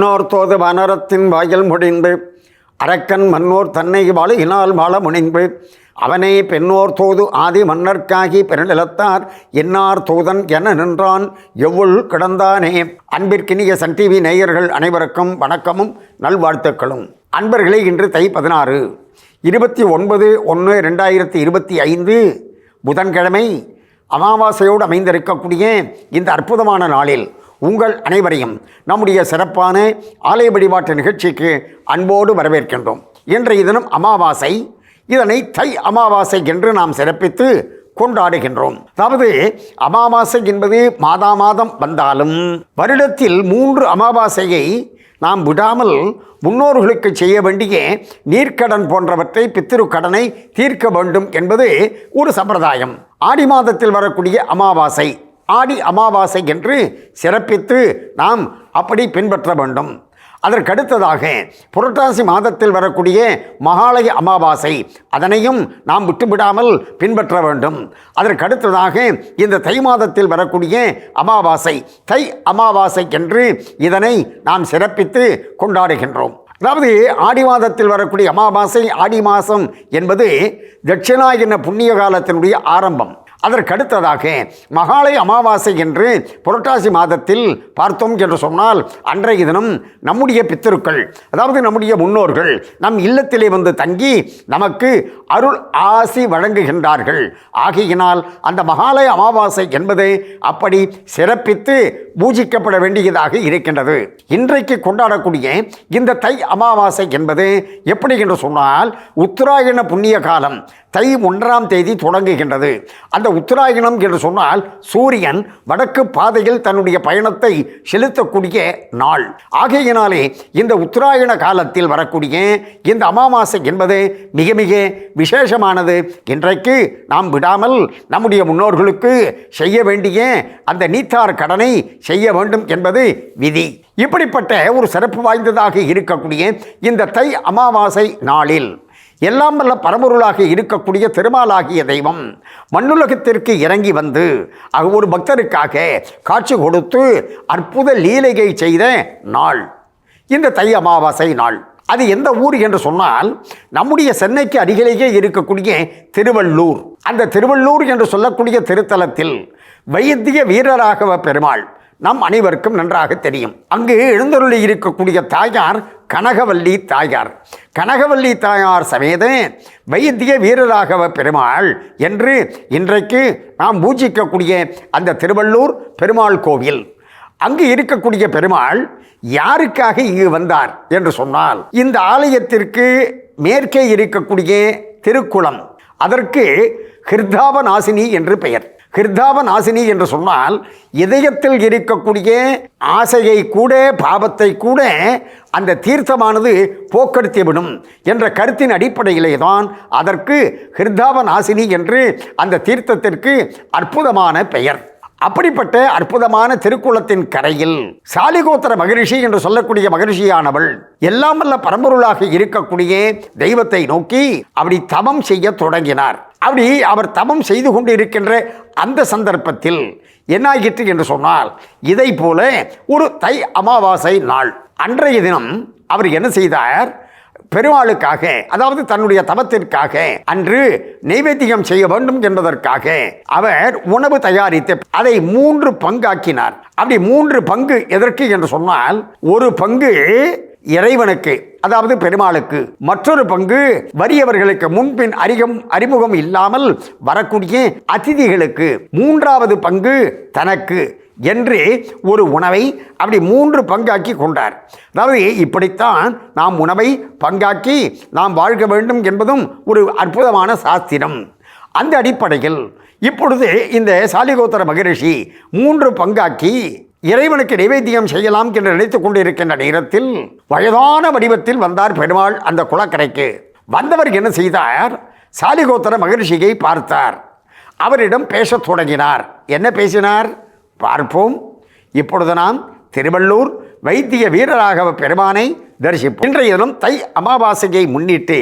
இன்னோர் தோது வனரத்தின் வாயில் முடிந்து அரக்கன் மன்னோர் தன்னை வாழுகினால் வாழ முனிந்து அவனே பெண்ணோர் தோது ஆதி மன்னர்க்காகி பெருநிலத்தார் என்னார் தோதன் என நின்றான் எவ்வுள் கிடந்தானே. அன்பிற்கினிய சன் டிவி நேயர்கள் அனைவருக்கும் வணக்கமும் நல்வாழ்த்துக்களும். அன்பர்களே, இன்று தை 16 29/1/2025 புதன்கிழமை அமாவாசையோடு அமைந்திருக்கக்கூடிய இந்த அற்புதமான நாளில் உங்கள் அனைவரையும் நம்முடைய சிறப்பான ஆலய வழிபாட்டு நிகழ்ச்சிக்கு அன்போடு வரவேற்கின்றோம். இன்றைய தினம் அமாவாசை. இதனை தை அமாவாசை என்று நாம் சிறப்பித்து கொண்டாடுகின்றோம். அதாவது அமாவாசை என்பது மாதம் வந்தாலும் வருடத்தில் 3 அமாவாசையை நாம் விடாமல் முன்னோர்களுக்கு செய்ய வேண்டிய நீர்க்கடன் போன்றவற்றை பித்திரு கடனை தீர்க்க வேண்டும் என்பது ஒரு சம்பிரதாயம். ஆடி மாதத்தில் வரக்கூடிய அமாவாசை ஆடி அமாவாசை என்று சிறப்பித்து நாம் அப்படி பின்பற்ற வேண்டும். அதற்கடுத்ததாக புரட்டாசி மாதத்தில் வரக்கூடிய மகாலய அமாவாசை, அதனையும் நாம் விட்டுவிடாமல் பின்பற்ற வேண்டும். அதற்கடுத்ததாக இந்த தை மாதத்தில் வரக்கூடிய அமாவாசை தை அமாவாசை என்று இதனை நாம் சிறப்பித்து கொண்டாடுகின்றோம். அதாவது ஆடி மாதத்தில் வரக்கூடிய அமாவாசை, ஆடி மாதம் என்பது தட்சிணாயன புண்ணிய காலத்தினுடைய ஆரம்பம். அதற்கடுத்ததாக மகாலய அமாவாசை என்று புரட்டாசி மாதத்தில் பார்த்தோம் என்று சொன்னால், அன்றைய தினம் நம்முடைய பித்திருக்கள், அதாவது நம்முடைய முன்னோர்கள் நம் இல்லத்திலே வந்து தங்கி நமக்கு அருள் ஆசி வழங்குகின்றார்கள். ஆகையினால் அந்த மகாலய அமாவாசை என்பது அப்படி சிறப்பித்து பூஜிக்கப்பட வேண்டியதாக இருக்கின்றது. இன்றைக்கு கொண்டாடக்கூடிய இந்த தை அமாவாசை என்பது எப்படி என்று சொன்னால், உத்தராயண புண்ணிய காலம் தை 1ஆம் தேதி தொடங்குகின்றது. அந்த உத்தராயணம் என்று சொன்னால் சூரியன் வடக்கு பாதையில் தன்னுடைய பயணத்தை செலுத்தக்கூடிய நாள். ஆகையினாலே இந்த உத்தராயண காலத்தில் வரக்கூடிய இந்த அமாவாசை என்பது மிக மிக விசேஷமானது. இன்றைக்கு நாம் விடாமல் நம்முடைய முன்னோர்களுக்கு செய்ய வேண்டிய அந்த நீத்தார் கடனை செய்ய வேண்டும் என்பது விதி. இப்படிப்பட்ட ஒரு சிறப்பு வாய்ந்ததாக இருக்கக்கூடிய இந்த தை அமாவாசை நாளில் எல்லாம் வல்ல பரம்பொருளாக இருக்கக்கூடிய திருமாலாகிய தெய்வம் மண்ணுலகத்திற்கு இறங்கி வந்து ஒரு பக்தருக்காக காட்சி கொடுத்து அற்புத லீலையை செய்த நாள் இந்த தை அமாவாசை நாள். அது எந்த ஊர் என்று சொன்னால், நம்முடைய சென்னைக்கு அருகிலேயே இருக்கக்கூடிய திருவள்ளூர். அந்த திருவள்ளூர் என்று சொல்லக்கூடிய திருத்தலத்தில் வைத்திய வீரராகவ பெருமாள் நம் அனைவருக்கும் நன்றாக தெரியும். அங்கு எழுந்தருளி இருக்கக்கூடிய தாயார் கனகவல்லி தாயார். கனகவல்லி தாயார் சமேத வைத்திய வீரராகவ பெருமாள் என்று இன்றைக்கு நாம் பூஜிக்கக்கூடிய அந்த திருவள்ளூர் பெருமாள் கோவில், அங்கு இருக்கக்கூடிய பெருமாள் யாருக்காக இங்கு வந்தார் என்று சொன்னால், இந்த ஆலயத்திற்கு மேற்கே இருக்கக்கூடிய திருக்குளம், அதற்கு ஹிருதாவநாசினி என்று பெயர். ஹிருதாவநாசினி என்று சொன்னால் இதயத்தில் இருக்கக்கூடிய ஆசையை கூட பாவத்தை கூட அந்த தீர்த்தமானது போக்கெடுத்துவிடும் என்ற கருத்தின் அடிப்படையிலே தான் அதற்கு ஹிருதாவநாசினி என்று அந்த தீர்த்தத்திற்கு அற்புதமான பெயர். அப்படிப்பட்ட அற்புதமான திருக்குளத்தின் கரையில் சாலிகோத்திர மகரிஷி என்று சொல்லக்கூடிய மகரிஷியானவள் எல்லாம் வல்ல பரம்பொருளாக இருக்கக்கூடிய தெய்வத்தை நோக்கி அப்படி தவம் செய்ய தொடங்கினார். அப்படி அவர் தவம் செய்து கொண்டு இருக்கின்ற அந்த சந்தர்ப்பத்தில் என்னாகிற்று என்று சொன்னால், இதை போல ஒரு தை அமாவாசை நாள் அன்றைய தினம் அவர் என்ன செய்தார், பெருமாளுக்காக, அதாவது தன்னுடைய தவத்திற்காக அன்று நைவேத்தியம் செய்ய வேண்டும் என்பதற்காக அவர் உணவு தயாரித்து அதை 3 பங்காக்கினார். அப்படி 3 பங்கு எதற்கு என்று சொன்னால், ஒரு பங்கு இறைவனுக்கு, அதாவது பெருமாளுக்கு, மற்றொரு பங்கு வறியவர்களுக்கு, முன்பின் அறிமுகம் இல்லாமல் வரக்கூடிய அதிதிகளுக்கு, 3வது பங்கு தனக்கு என்று ஒரு உணவை அப்படி 3 பங்காக்கி கொண்டார். அதாவது இப்படித்தான் நாம் உணவை பங்காக்கி நாம் வாழ்க வேண்டும் என்பதும் ஒரு அற்புதமான சாஸ்திரம். அந்த அடிப்படையில் இப்பொழுது இந்த சாலிகோத்திர மகரிஷி 3 பங்காக்கி இறைவனுக்கு நைவேத்தியம் செய்யலாம் என்று நினைத்து கொண்டிருக்கின்ற நேரத்தில் வயதான வடிவத்தில் வந்தார் பெருமாள் அந்த குளக்கரைக்கு. வந்தவர் என்ன செய்தார், சாலிகோத்திர மகரிஷியை பார்த்தார். அவரிடம் பேசத் தொடங்கினார். என்ன பேசினார் பார்ப்போம். இப்பொழுது நாம் திருவள்ளூர் வைத்திய வீரராகவ பெருமானை தரிசிப்போம். இன்றைய தினம் தை அமாவாசையை முன்னிட்டு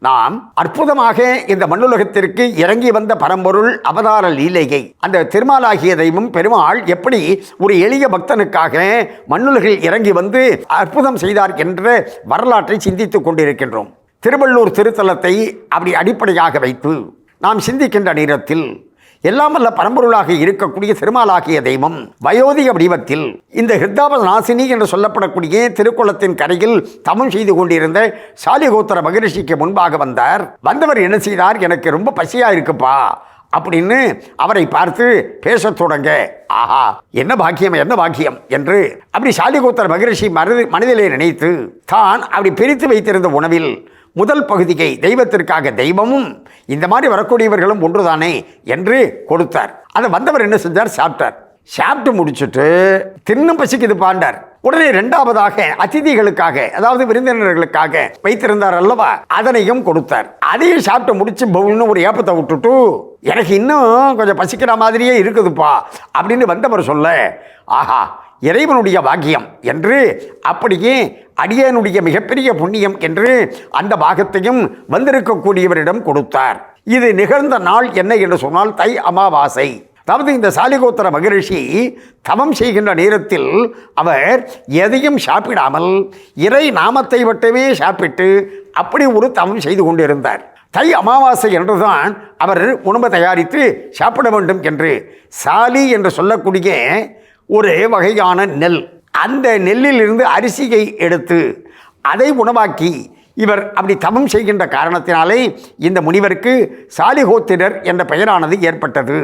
நாம் அற்புதமாக இந்த மண்ணுலகத்திற்கு இறங்கி வந்த பரம்பொருள் அவதார லீலையை, அந்த திருமாலாகிய தெய்வம் பெருமாள் எப்படி ஒரு எளிய பக்தனுக்காக மண்ணுலகில் இறங்கி வந்து அற்புதம் செய்தார் என்ற வரலாற்றை சிந்தித்துக் கொண்டிருக்கின்றோம். திருவள்ளூர் திருத்தலத்தை அப்படி அடிப்படையாக வைத்து நாம் சிந்திக்கின்ற நேரத்தில் எல்லாம் வல்ல பரம்பொருளாக இருக்கக்கூடிய திருமாலாகிய தெய்வம் வயோதிக வடிவத்தில் இந்த ஹிருத்தாப நாசினி என்று சொல்லப்படக்கூடிய திருக்குளத்தின் கரையில் தமம் செய்து கொண்டிருந்த சாலிகோத்திர மகரிஷிக்கு முன்பாக வந்தார். வந்தவர் என்ன செய்தார்? எனக்கு ரொம்ப பசியா இருக்குப்பா அப்படின்னு அவரை பார்த்து பேசத் தொடங்க, ஆஹா என்ன பாக்கியம் என்ன பாக்கியம் என்று அப்படி சாலிகோத்திர மகரிஷி மனதிலே நினைத்து தான் அப்படி பிரித்து வைத்திருந்த உணவில் முதல் பகுதியை தெய்வத்திற்காக தெய்வமும் இந்த மாதிரி வரக்கூடியவர்களும் ஒன்றுதானே என்று கொடுத்தார். அதை வந்தவர் என்ன செஞ்சார்? சாப்பிட்டார். சாப்பிட்டு முடிச்சுட்டு தின்னும் பசிக்குது பாண்டார். உடனே இரண்டாவதாக அதிதிகளுக்காக, அதாவது விருந்தினர்களுக்காக வைத்திருந்தார் அல்லவா, அதனையும் கொடுத்தார். அதையும் சாப்பிட்டு முடிச்சு பவுல்னு ஒரு ஏப்பத்தை விட்டுட்டு எனக்கு இன்னும் கொஞ்சம் பசிக்கிற மாதிரியே இருக்குதுப்பா அப்படின்னு வந்தவர் சொல்ல, ஆஹா இறைவனுடைய பாக்கியம் என்று அப்படியே அடியனுடைய மிகப்பெரிய புண்ணியம் என்று அந்த பாகத்தையும் வந்திருக்கக்கூடியவரிடம் கொடுத்தார். இது நிகழ்ந்த நாள் என்ன என்று சொன்னால் தை அமாவாசை. அதாவது இந்த சாலிகோத்திர மகரிஷி தவம் செய்கின்ற நேரத்தில் அவர் எதையும் சாப்பிடாமல் இறை நாமத்தை மட்டுமே சாப்பிட்டு அப்படி ஒரு தவம் செய்து கொண்டிருந்தார். தை அமாவாசை என்றுதான் அவர் உணவு தயாரித்து சாப்பிட வேண்டும் என்று சாலி என்று சொல்லக்கூடிய ஒரு வகையான நெல், அந்த நெல்லில் இருந்து அரிசியை எடுத்து அதை உணவாக்கி இவர் அப்படி தவம் செய்கின்ற காரணத்தினாலே இந்த முனிவருக்கு சாலிகோத்திரர் என்ற பெயரானது ஏற்பட்டது.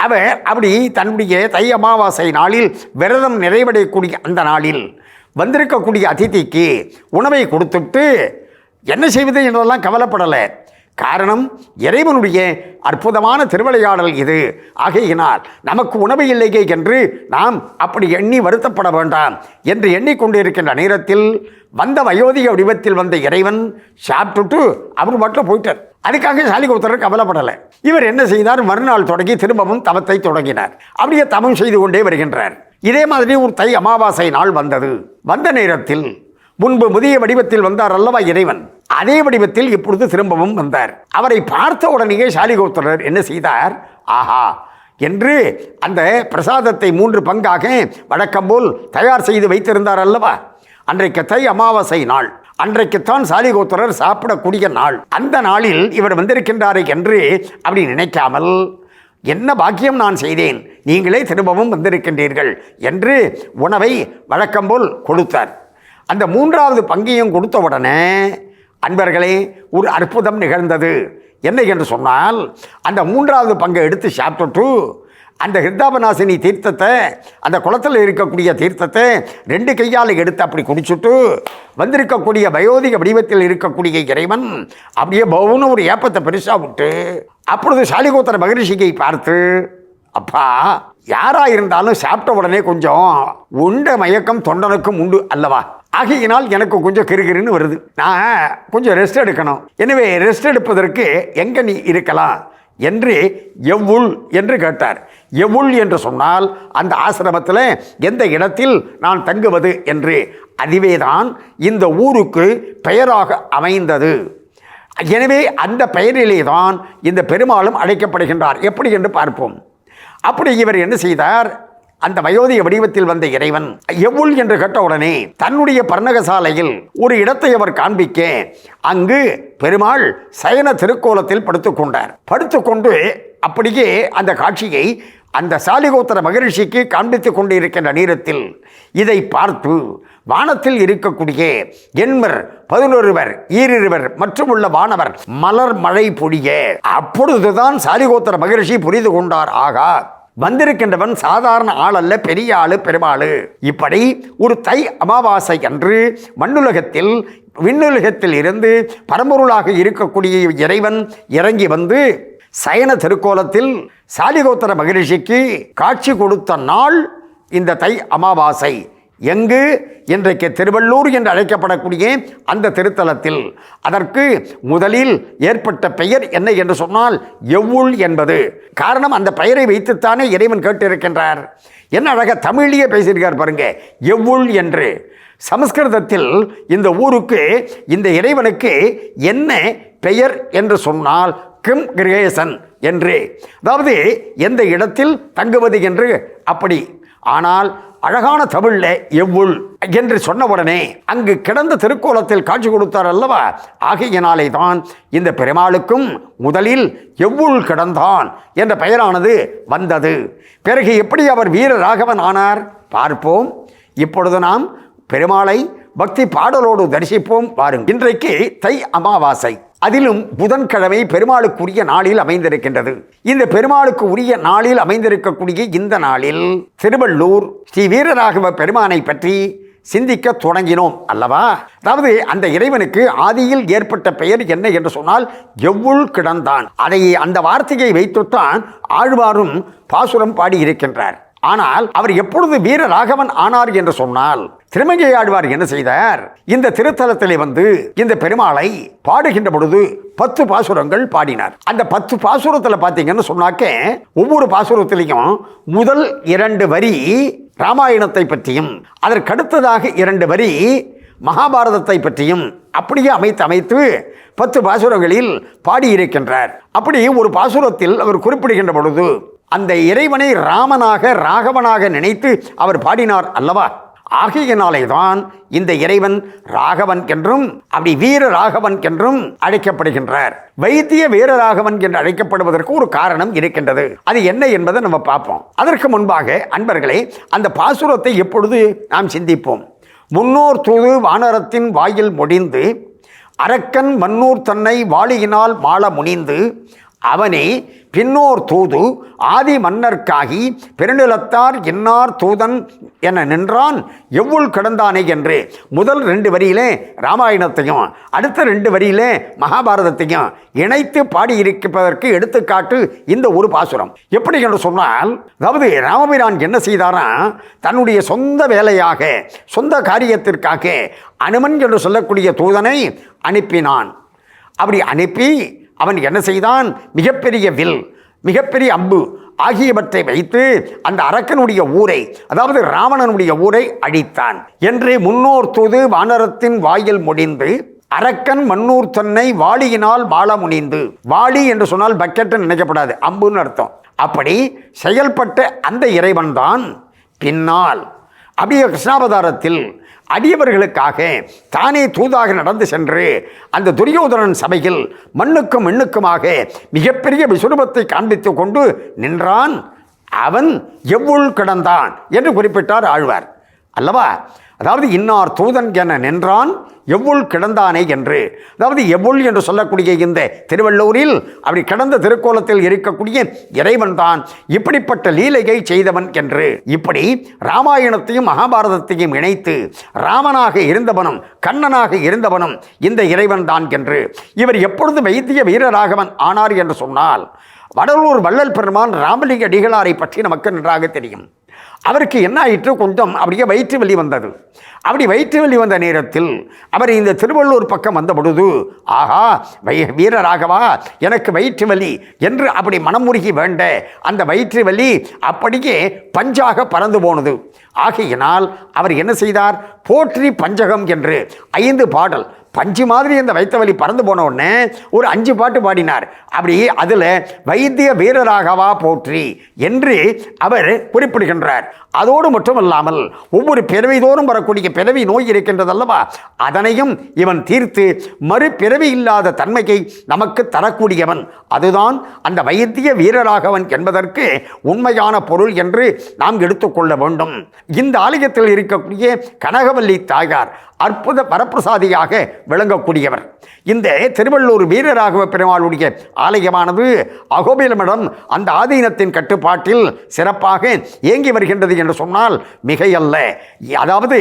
அவர் அப்படி தன்னுடைய தை அமாவாசை நாளில் விரதம் நிறைவடையக்கூடிய அந்த நாளில் வந்திருக்கக்கூடிய அதிதிக்கு உணவை கொடுத்துட்டு என்ன செய்வது என்றெல்லாம் கவலைப்படலை. காரணம் இறைவனுடைய அற்புதமான திருவிளையாடல் இது. ஆகையினால் நமக்கு உணவு இல்லையே என்று நாம் அப்படி எண்ணி வருத்தப்பட வேண்டாம் என்று எண்ணிக்கொண்டிருக்கின்ற நேரத்தில் வந்த வயோதிக வடிவத்தில் வந்த இறைவன் சாப்பிட்டுட்டு அவர் மட்டும் போயிட்டார். அதுக்காக சாலிகோத்திரர் கவலைப்படலை. இவர் என்ன செய்தார்? மறுநாள் தொடங்கி திரும்பவும் தவத்தை தொடங்கினார். அப்படியே தவம் செய்து கொண்டே வருகின்றார். இதே மாதிரி ஒரு தை அமாவாசை நாள் வந்தது. வந்த நேரத்தில் முன்பு முதிய வடிவத்தில் வந்தார் அல்லவா இறைவன், அதே வடிவத்தில் இப்பொழுது திரும்பவும் வந்தார். அவரை பார்த்த உடனேயே சாலிகோத்திரர் என்ன செய்தார்? ஆஹா என்று அந்த பிரசாதத்தை 3 பங்காக வழக்கம் போல் தயார் செய்து வைத்திருந்தார் அல்லவா. அன்றைக்கு தை அமாவாசை நாள், அன்றைக்குத்தான் சாலிகோத்திரர் சாப்பிடக்கூடிய நாள். அந்த நாளில் இவர் வந்திருக்கின்றாரே என்று அப்படி நினைக்காமல், என்ன பாக்கியம் நான் செய்தேன், நீங்களே திரும்பவும் வந்திருக்கின்றீர்கள் என்று உணவை வழக்கம் போல் கொடுத்தார். அந்த 3வது பங்கையும் கொடுத்த உடனே அன்பர்களே ஒரு அற்புதம் நிகழ்ந்தது. என்ன என்று சொன்னால், அந்த 3வது பங்கை எடுத்து சாப்பிட்டுட்டு அந்த ஹிருத்தாபநாசினி தீர்த்தத்தை, அந்த குளத்தில் இருக்கக்கூடிய தீர்த்தத்தை 2 கையால் எடுத்து அப்படி குடிச்சுட்டு வந்திருக்கக்கூடிய வயோதிக வடிவத்தில் இருக்கக்கூடிய இறைவன் அப்படியே பவுன்னு ஒரு ஏப்பத்தை பெருசாக விட்டு அப்பொழுது சாலிகோத்திர மகரிஷியை பார்த்து, அப்பா யாராக இருந்தாலும் சாப்பிட்ட உடனே கொஞ்சம் உண்ட மயக்கம் தொண்டனுக்கும் உண்டு அல்லவா, ஆகையினால் எனக்கு கொஞ்சம் கிறுகிறுன்னு வருது, நான் கொஞ்சம் ரெஸ்ட் எடுக்கணும், எனவே ரெஸ்ட் எடுப்பதற்கு எங்கே நீ இருக்கலாம் என்று எவ்வுள் என்று கேட்டார். எவ்வுள் என்று சொன்னால் அந்த ஆசிரமத்தில் எந்த இடத்தில் நான் தங்குவது என்று. அதுவேதான் இந்த ஊருக்கு பெயராக அமைந்தது. எனவே அந்த பெயரிலே தான் இந்த பெருமாளும் அழைக்கப்படுகின்றார். எப்படி என்று பார்ப்போம். அப்படி இவர் என்ன செய்தார்? அந்த வயோதிக வடிவத்தில் வந்த இறைவன் எவ்வுள் என்று கேட்ட உடனே தன்னுடைய பர்ணகசாலையில் ஒரு இடத்தை அவர் காண்பிக்க, அங்கு பெருமாள் சயன திருக்கோலத்தில் படுத்துக்கொண்டார். படுத்துக்கொண்டு அப்படியே அந்த காட்சியை அந்த சாலிகோத்திர மகரிஷிக்கு காண்பித்துக் கொண்டு இருக்கின்ற நேரத்தில் இதை பார்த்து வானத்தில் இருக்கக்கூடிய எண்மர் 11 ஈரிருவர் மற்றும் உள்ள வானவர் மலர் மழை பொழிய, அப்பொழுதுதான் சாலிகோத்திர மகரிஷி புரிந்து கொண்டார், ஆகா வந்திருக்கின்றவன் சாதாரண ஆள் அல்ல, பெரிய ஆளு, பெருமாளு. இப்படி ஒரு தை அமாவாசை அன்று மண்ணுலகத்தில் விண்ணுலகத்தில் இருந்து பரம்பொருளாக இருக்கக்கூடிய இறைவன் இறங்கி வந்து சயன திருக்கோலத்தில் சாலிகோத்திர மகரிஷிக்கு காட்சி கொடுத்த நாள் இந்த தை அமாவாசை எங்கு? இன்றைக்கு திருவள்ளூர் என்று அழைக்கப்படக்கூடிய அந்த திருத்தலத்தில். அதற்கு முதலில் ஏற்பட்ட பெயர் என்ன என்று சொன்னால் எவ்வுள் என்பது. காரணம், அந்த பெயரை வைத்துத்தானே இறைவன் கேட்டிருக்கின்றார். என்ன அழகாக தமிழிலேயே பேசியிருக்கார் பாருங்க, எவ்வுள் என்று. சமஸ்கிருதத்தில் இந்த ஊருக்கு, இந்த இறைவனுக்கு என்ன பெயர் என்று சொன்னால் கிம் கிரேசன் என்று, அதாவது எந்த இடத்தில் தங்குவது என்று அப்படி. ஆனால் அழகான தமிழில் எவ்வுள் என்று சொன்னவுடனே அங்கு கிடந்த திருக்கோலத்தில் காட்சி கொடுத்தார் அல்லவா. ஆகையினாலே தான் இந்த பெருமாளுக்கும் முதலில் எவ்வுள் கிடந்தான் என்ற பெயரானது வந்தது. பிறகு எப்படி அவர் வீர ராகவன் ஆனார் பார்ப்போம். இப்பொழுது நாம் பெருமாளை பக்தி பாடலோடு தரிசிப்போம் வாருங்கள். இன்றைக்கு தை அமாவாசை, அதிலும் புதன்கிழமை பெருமாளுக்குரிய நாளில் அமைந்திருக்கின்றது. இந்த பெருமாளுக்கு உரிய நாளில் அமைந்திருக்கக்கூடிய இந்த நாளில் திருவள்ளூர் ஸ்ரீ வீரராகவ பெருமானை பற்றி சிந்திக்க தொடங்கினோம் அல்லவா. அதாவது அந்த இறைவனுக்கு ஆதியில் ஏற்பட்ட பெயர் என்ன என்று சொன்னால் எவ்வுள் கிடந்தான். அதை, அந்த வார்த்தையை வைத்துத்தான் ஆழ்வாரும் பாசுரம் பாடியிருக்கின்றார். ஆனால் அவர் எப்பொழுது வீரராகவன் ஆனார் என்று சொன்னால், திருமங்கை ஆழ்வார் என்ன செய்தார், இந்த திருத்தலத்திலே வந்து இந்த பெருமாளை பாடுகின்ற பொழுது 10 பாசுரங்கள் பாடினார். அந்த 10 பாசுரத்தில் பார்த்தீங்கன்னு சொன்னாக்க, ஒவ்வொரு பாசுரத்திலையும் முதல் 2 வரி ராமாயணத்தை பற்றியும், அதற்கடுத்ததாக 2 வரி மகாபாரதத்தை பற்றியும் அப்படியே அமைத்து 10 பாசுரங்களில் பாடியிருக்கின்றார். அப்படி ஒரு பாசுரத்தில் அவர் குறிப்பிடுகின்ற பொழுது அந்த இறைவனை ராமனாக ராகவனாக நினைத்து அவர் பாடினார் அல்லவா. ஆகையினாலே தான் இந்த இறைவன் ராகவன் என்றும் அப்படி வீர ராகவன் என்றும் அழைக்கப்படுகின்றார். வைத்திய வீரராகவன் என்று அழைக்கப்படுவதற்கு ஒரு காரணம் இருக்கின்றது. அது என்ன என்பதை நம்ம பார்ப்போம். அதற்கு முன்பாக அன்பர்களே, அந்த பாசுரத்தை எப்பொழுது நாம் சிந்திப்போம். முன்னோர் தூது வானரத்தின் வாயில் முடிந்து, அரக்கன் மன்னூர் தன்னை வாளியினால் மாள முனிந்து, அவனே பின்னோர் தூது ஆதி மன்னர்க்காகி பெருநிலத்தார் இன்னார் தூதன் என நின்றான் எவ்வுள் கிடந்தானே என்று முதல் 2 வரியிலே ராமாயணத்தையும் அடுத்த 2 வரியிலே மகாபாரதத்தையும் இணைத்து பாடியிருப்பதற்கு எடுத்துக்காட்டு இந்த ஒரு பாசுரம். எப்படி என்று சொன்னால், அதாவது ராமபிரான் என்ன செய்தாரா, தன்னுடைய சொந்த வேலையாக, சொந்த காரியத்திற்காக அனுமன் என்று சொல்லக்கூடிய தூதனை அனுப்பினான். அப்படி அனுப்பி அவன் என்ன செய்தான், மிகப்பெரிய வில், மிகப்பெரிய அம்பு ஆகியவற்றை வைத்து அந்த அரக்கனுடைய ஊரை, அதாவது ராவணனுடைய ஊரை அழித்தான் என்று முன்னோர் தூது வானரத்தின் வாயில் முடிந்து, அரக்கன் மன்னூர் தன்னை வாளியினால் வாழ முனிந்து. வாளி என்று சொன்னால் பக்கெட்டு நினைக்கப்படாது, அம்புன்னு அர்த்தம். அப்படி செயல்பட்ட அந்த இறைவன் தான் பின்னால் அப்படியே கிருஷ்ணாவதாரத்தில் அடியவர்களுக்காக தானே தூதாக நடந்து சென்று அந்த துரியோதனன் சபையில் மண்ணுக்கும் எண்ணுக்குமாக மிகப்பெரிய விசுரூபத்தை காண்பித்து கொண்டு நின்றான். அவன் எவ்வுள் கிடந்தான் என்று குறிப்பிட்டார் ஆழ்வார் அல்லவா. அதாவது இன்னார் தூதன் என நின்றான் எவ்வுள் கிடந்தானே என்று. அதாவது எவ்வுள் என்று சொல்லக்கூடிய இந்த திருவள்ளூரில் அப்படி கிடந்த திருக்கோலத்தில் இருக்கக்கூடிய இறைவன் தான் இப்படிப்பட்ட லீலையை செய்தவன் என்று. இப்படி ராமாயணத்தையும் மகாபாரதத்தையும் இணைத்து ராமனாக இருந்தவனும் கண்ணனாக இருந்தவனும் இந்த இறைவன் தான் என்று. இவர் எப்பொழுது வைத்திய வீரராகவன் ஆனார் என்று சொன்னால், வடலூர் வள்ளல் பெருமான் ராமலிங்க அடிகளாரை பற்றி நமக்கு நன்றாக தெரியும். அவருக்கு என்ன ஆயிற்று, கொஞ்சம் அப்படியே வயிற்று வலி வந்தது. அப்படி வயிற்று வலி வந்த நேரத்தில் அவர் இந்த திருவள்ளூர் பக்கம் வந்த பொழுது, ஆஹா வீரராகவா எனக்கு வயிற்று வலி என்று அப்படி மனமுருகி வேண்ட அந்த வயிற்று வலி அப்படியே பஞ்சாக பறந்து போனது. ஆகையினால் அவர் என்ன செய்தார், போற்றி பஞ்சகம் என்று 5 பாடல், பஞ்சு மாதிரி அந்த வைத்த வலி பறந்து போன உடனே ஒரு 5 பாட்டு பாடினார். அப்படி அதில் வைத்திய வீரராகவா போற்றி என்று அவர் குறிப்பிடுகின்றார். அதோடு மட்டுமல்லாமல் ஒவ்வொரு பிறவிதோறும் வரக்கூடிய பிறவி நோய் இருக்கின்றது அல்லவா, அதனையும் இவன் தீர்த்து மறுபிறவி இல்லாத தன்மையை நமக்கு தரக்கூடியவன். அதுதான் அந்த வைத்திய வீரராகவன் என்பதற்கு உண்மையான பொருள் என்று நாம் எடுத்துக்கொள்ள வேண்டும். இந்த ஆலயத்தில் இருக்கக்கூடிய கனகவல்லி தாயார் அற்புத வரப்பிரசாதியாக விளங்கக்கூடியவர். இந்த திருவள்ளூர் வீரராகவ பெருமாளுடைய ஆலயமானது அகோபிலமிடம் அந்த ஆதீனத்தின் கட்டுப்பாட்டில் சிறப்பாக இயங்கி வருகின்றது என்று சொன்னால் மிகையல்ல. அதாவது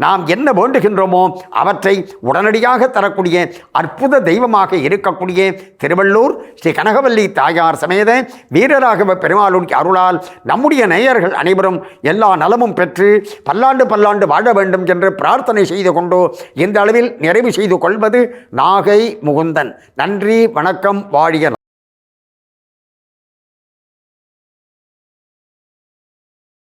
நாம் என்ன வேண்டுகின்றோமோ அவற்றை உடனடியாக தரக்கூடிய அற்புத தெய்வமாக இருக்கக்கூடிய திருவள்ளூர் ஸ்ரீ கனகவல்லி தாயார் சமேத வீரராகவ பெருமாளுடைய அருளால் நம்முடைய நேயர்கள் அனைவரும் எல்லா நலமும் பெற்று பல்லாண்டு பல்லாண்டு வாழ வேண்டும் என்று பிரார்த்தனை செய்து கொண்டு இந்த அளவில் நிறைவு செய்து கொள்வது நாகை முகுந்தன். நன்றி, வணக்கம், வாழிய.